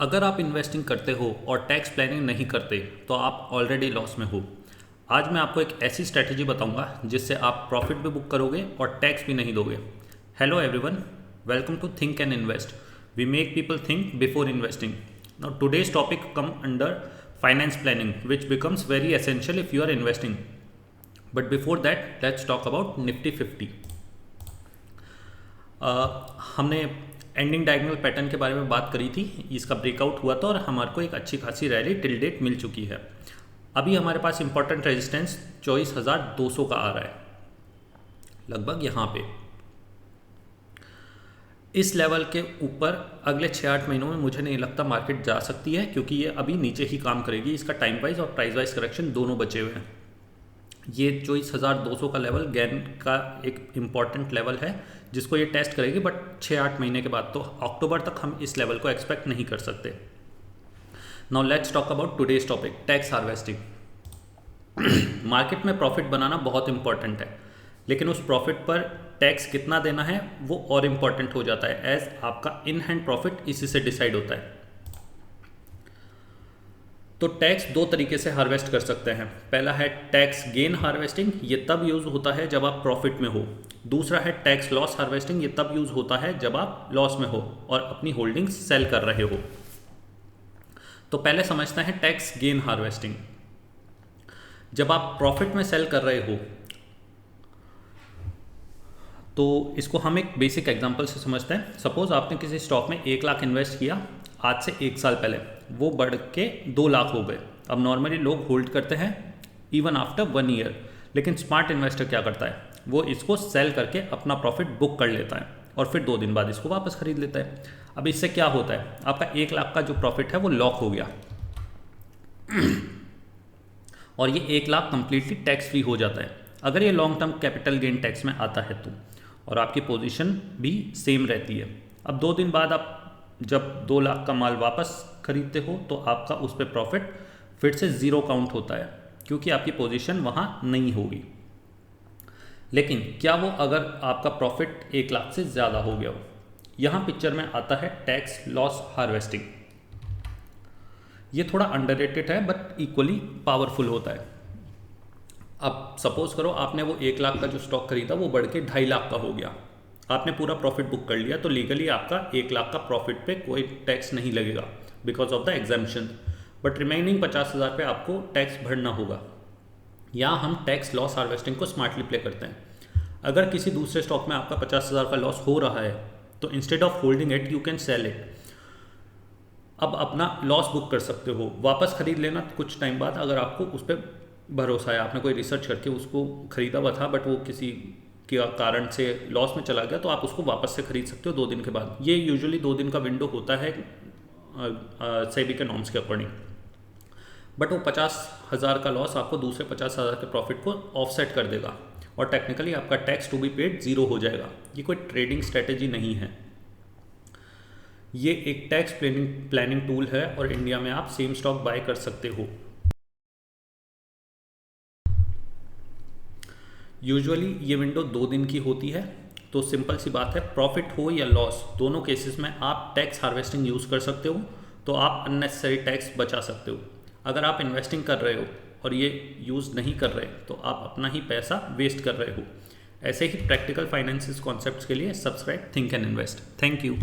अगर आप इन्वेस्टिंग करते हो और टैक्स प्लानिंग नहीं करते तो आप ऑलरेडी लॉस में हो। आज मैं आपको एक ऐसी स्ट्रैटेजी बताऊंगा जिससे आप प्रॉफिट भी बुक करोगे और टैक्स भी नहीं दोगे। Hello everyone, welcome to think and invest. We make people think before investing. Now today's topic come under finance planning which becomes very essential if you are investing. But before that let's talk about Nifty 50। हमने ending diagonal pattern के बारे में बात करी थी। इसका breakout हुआ था और हमारे को एक अच्छी खासी रैली टिल डेट मिल चुकी है। अभी हमारे पास इंपॉर्टेंट रेजिस्टेंस 24,200 का आ रहा है, लगभग यहाँ पे। इस लेवल के ऊपर अगले 6-8 महीनों में मुझे नहीं लगता मार्केट जा सकती है, क्योंकि ये अभी नीचे ही काम करेगी। इसका टाइम वाइज और प्राइस वाइज करेक्शन दोनों बचे हुए हैं। ये 24,200 का लेवल गेन का एक इम्पॉर्टेंट लेवल है जिसको ये टेस्ट करेगी, बट 6-8 महीने के बाद, तो अक्टूबर तक हम इस लेवल को एक्सपेक्ट नहीं कर सकते। Now let's talk about today's topic, tax harvesting. Market में प्रॉफिट बनाना बहुत इंपॉर्टेंट है, लेकिन उस प्रॉफिट पर टैक्स कितना देना है वो और इम्पॉर्टेंट हो जाता है, एज आपका इन हैंड प्रॉफिट इसी से डिसाइड होता है। तो टैक्स दो तरीके से हार्वेस्ट कर सकते हैं। पहला है टैक्स गेन हार्वेस्टिंग, ये तब यूज़ होता है जब आप प्रॉफिट में हो। दूसरा है टैक्स लॉस हार्वेस्टिंग, ये तब यूज़ होता है जब आप लॉस में हो और अपनी होल्डिंग्स सेल कर रहे हो। तो पहले समझते हैं टैक्स गेन हार्वेस्टिंग। जब आप प्रॉफिट में सेल कर रहे हो तो इसको हम एक बेसिक एग्जांपल से समझते हैं। सपोज आपने किसी स्टॉक में 1 लाख इन्वेस्ट किया आज से 1 साल पहले, वो बढ़ के 2 लाख हो गए। अब नॉर्मली लोग होल्ड करते हैं इवन आफ्टर 1 ईयर, लेकिन स्मार्ट इन्वेस्टर क्या करता है, वो इसको सेल करके अपना प्रॉफिट बुक कर लेता है और फिर 2 दिन बाद इसको वापस खरीद लेता है। अब इससे क्या होता है, आपका 1 लाख का जो प्रॉफिट है वो लॉक हो गया और ये 1 लाख कंप्लीटली टैक्स फ्री हो जाता है अगर ये long term capital gain tax में आता है तो, और आपकी पोजीशन भी सेम रहती है। अब 2 दिन बाद आप जब 2 लाख का माल वापस खरीदते हो तो आपका उस पर प्रॉफिट फिर से 0 काउंट होता है, क्योंकि आपकी पोजीशन वहाँ नहीं होगी। लेकिन क्या वो अगर आपका प्रॉफिट 1 लाख से ज़्यादा हो गया हो, यहाँ पिक्चर में आता है टैक्स लॉस हार्वेस्टिंग। ये थोड़ा अंडररेटेड है बट इक्वली पावरफुल होता है। अब सपोज करो आपने वो 1 लाख का जो स्टॉक खरीदा वो बढ़ के 2.5 लाख का हो गया, आपने पूरा प्रॉफिट बुक कर लिया, तो लीगली आपका 1 लाख का प्रॉफिट पे कोई टैक्स नहीं लगेगा because of the exemption. But remaining 50,000 पे आपको टैक्स भरना होगा। यहाँ हम टैक्स लॉस हार्वेस्टिंग को स्मार्टली प्ले करते हैं। अगर किसी दूसरे स्टॉक में आपका 50,000 का लॉस हो रहा है तो instead of holding it you can sell it. अब अपना लॉस बुक कर सकते हो, वापस खरीद लेना कुछ टाइम बाद, अगर आपको उस पर भरोसा है, आपने कोई रिसर्च करके उसको खरीदा हुआ था बट वो किसी के कारण से लॉस में चला गया, तो आप उसको वापस से खरीद सकते हो 2 दिन के बाद। ये यूजुअली 2 दिन का विंडो होता है सेबी के नॉर्म्स के अकॉर्डिंग। बट वो 50,000 का लॉस आपको दूसरे 50,000 के प्रॉफिट को ऑफसेट कर देगा और टेक्निकली आपका टैक्स टू बी पेड 0 हो जाएगा। ये कोई ट्रेडिंग स्ट्रेटेजी नहीं है, ये एक टैक्स प्लानिंग टूल है और इंडिया में आप सेम स्टॉक बाय कर सकते हो। यूजुअली ये विंडो 2 दिन की होती है, तो सिंपल सी बात है, प्रॉफिट हो या लॉस दोनों केसेस में आप टैक्स हार्वेस्टिंग यूज़ कर सकते हो, तो आप अननेसेसरी टैक्स बचा सकते हो। अगर आप इन्वेस्टिंग कर रहे हो और ये यूज़ नहीं कर रहे तो आप अपना ही पैसा वेस्ट कर रहे हो। ऐसे ही प्रैक्टिकल फाइनेंसिस कॉन्सेप्ट्स के लिए subscribe think and invest. Thank you.